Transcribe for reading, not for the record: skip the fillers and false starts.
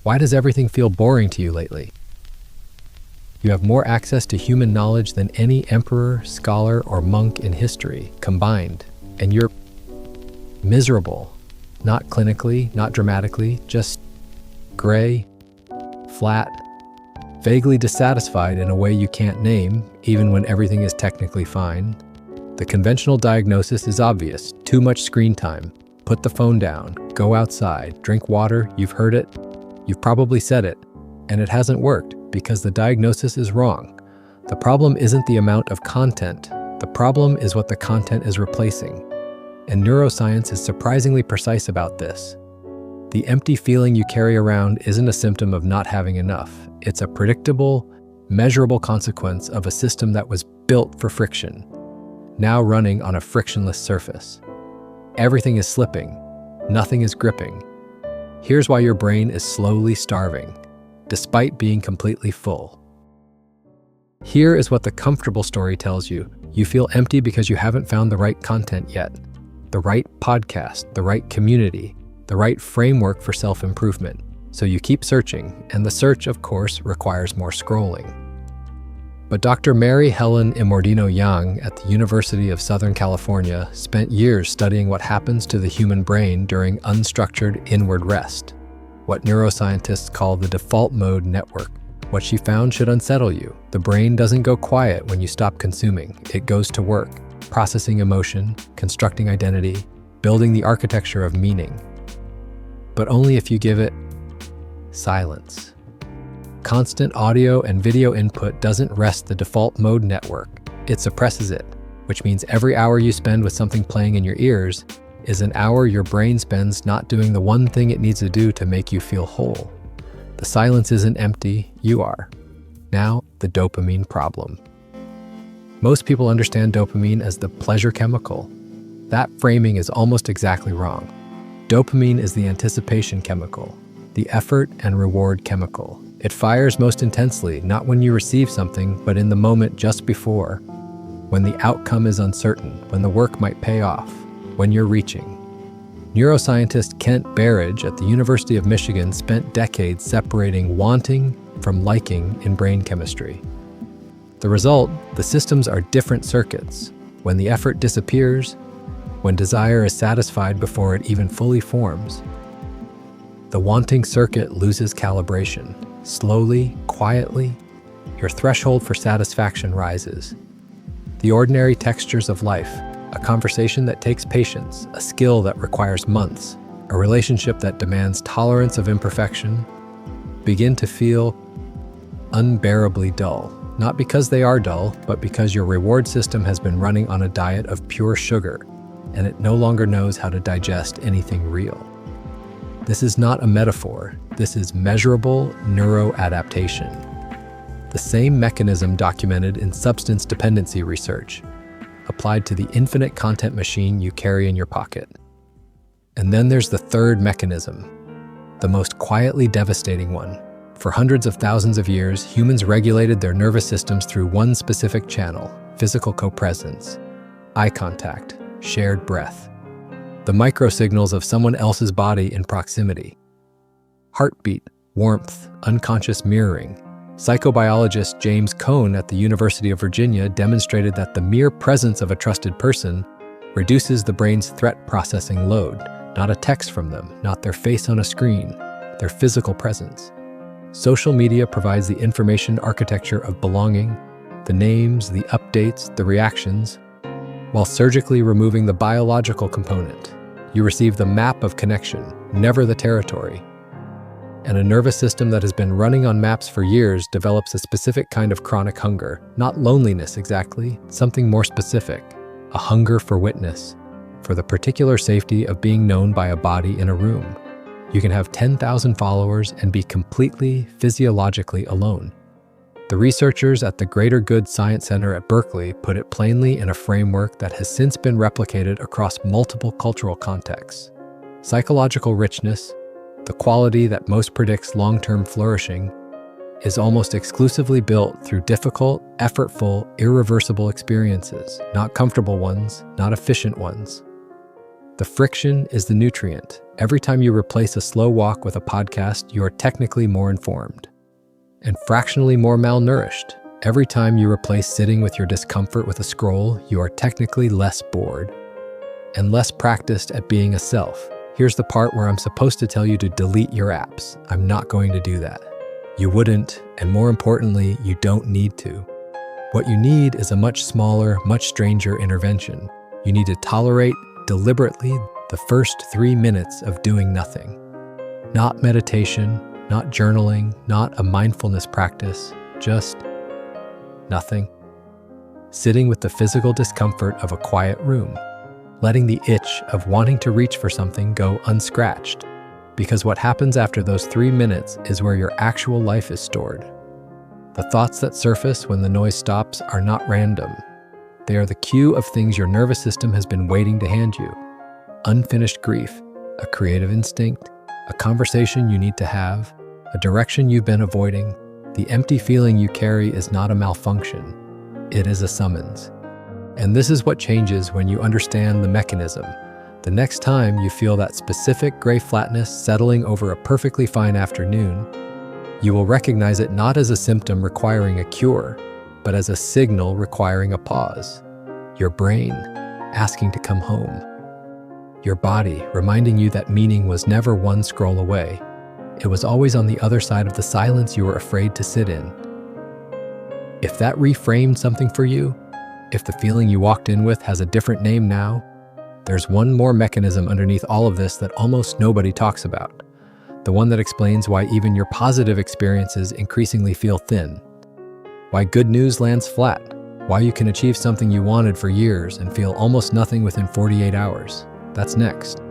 Why does everything feel boring to you lately? You have more access to human knowledge than any emperor, scholar, or monk in history combined, and you're miserable. Not clinically, not dramatically, just gray, flat, vaguely dissatisfied in a way you can't name, even when everything is technically fine. The conventional diagnosis is obvious: too much screen time. Put the phone down, go outside, drink water. You've heard it, you've probably said it, and it hasn't worked because the diagnosis is wrong. The problem isn't the amount of content. The problem is what the content is replacing. And neuroscience is surprisingly precise about this. The empty feeling you carry around isn't a symptom of not having enough. It's a predictable, measurable consequence of a system that was built for friction, now running on a frictionless surface. Everything is slipping. Nothing is gripping. Here's why your brain is slowly starving, despite being completely full. Here is what the comfortable story tells you. You feel empty because you haven't found the right content yet. The right podcast, the right community, the right framework for self-improvement. So you keep searching, and the search, of course, requires more scrolling. But Dr. Mary Helen Imordino-Yang at the University of Southern California spent years studying what happens to the human brain during unstructured inward rest, what neuroscientists call the default mode network. What she found should unsettle you. The brain doesn't go quiet when you stop consuming. It goes to work, processing emotion, constructing identity, building the architecture of meaning. But only if you give it silence. Constant audio and video input doesn't rest the default mode network. It suppresses it, which means every hour you spend with something playing in your ears is an hour your brain spends not doing the one thing it needs to do to make you feel whole. The silence isn't empty, you are. Now, the dopamine problem. Most people understand dopamine as the pleasure chemical. That framing is almost exactly wrong. Dopamine is the anticipation chemical, the effort and reward chemical. It fires most intensely, not when you receive something, but in the moment just before, when the outcome is uncertain, when the work might pay off, when you're reaching. Neuroscientist Kent Berridge at the University of Michigan spent decades separating wanting from liking in brain chemistry. The result, the systems are different circuits. When the effort disappears, when desire is satisfied before it even fully forms, the wanting circuit loses calibration. Slowly, quietly, your threshold for satisfaction rises. The ordinary textures of life, a conversation that takes patience, a skill that requires months, a relationship that demands tolerance of imperfection, begin to feel unbearably dull. Not because they are dull, but because your reward system has been running on a diet of pure sugar, and it no longer knows how to digest anything real. This is not a metaphor. This is measurable neuroadaptation. The same mechanism documented in substance dependency research, applied to the infinite content machine you carry in your pocket. And then there's the third mechanism, the most quietly devastating one. For hundreds of thousands of years, humans regulated their nervous systems through one specific channel: physical co-presence, eye contact, shared breath, the microsignals of someone else's body in proximity. Heartbeat, warmth, unconscious mirroring. Psychobiologist James Cohn at the University of Virginia demonstrated that the mere presence of a trusted person reduces the brain's threat processing load, not a text from them, not their face on a screen, their physical presence. Social media provides the information architecture of belonging, the names, the updates, the reactions, while surgically removing the biological component. You receive the map of connection, never the territory. And a nervous system that has been running on maps for years develops a specific kind of chronic hunger, not loneliness exactly, something more specific, a hunger for witness, for the particular safety of being known by a body in a room. You can have 10,000 followers and be completely physiologically alone. The researchers at the Greater Good Science Center at Berkeley put it plainly in a framework that has since been replicated across multiple cultural contexts. Psychological richness, the quality that most predicts long-term flourishing, is almost exclusively built through difficult, effortful, irreversible experiences, not comfortable ones, not efficient ones. The friction is the nutrient. Every time you replace a slow walk with a podcast, you are technically more informed and fractionally more malnourished. Every time you replace sitting with your discomfort with a scroll, you are technically less bored and less practiced at being a self. Here's the part where I'm supposed to tell you to delete your apps. I'm not going to do that. You wouldn't, and more importantly, you don't need to. What you need is a much smaller, much stranger intervention. You need to tolerate deliberately the first 3 minutes of doing nothing. Not meditation, not journaling, not a mindfulness practice, just nothing. Sitting with the physical discomfort of a quiet room, letting the itch of wanting to reach for something go unscratched. Because what happens after those 3 minutes is where your actual life is stored. The thoughts that surface when the noise stops are not random. They are the cue of things your nervous system has been waiting to hand you. Unfinished grief, a creative instinct, a conversation you need to have, a direction you've been avoiding. The empty feeling you carry is not a malfunction. It is a summons. And this is what changes when you understand the mechanism. The next time you feel that specific gray flatness settling over a perfectly fine afternoon, you will recognize it not as a symptom requiring a cure, but as a signal requiring a pause. Your brain asking to come home. Your body reminding you that meaning was never one scroll away. It was always on the other side of the silence you were afraid to sit in. If that reframed something for you, if the feeling you walked in with has a different name now, there's one more mechanism underneath all of this that almost nobody talks about. The one that explains why even your positive experiences increasingly feel thin. Why good news lands flat. Why you can achieve something you wanted for years and feel almost nothing within 48 hours. That's next.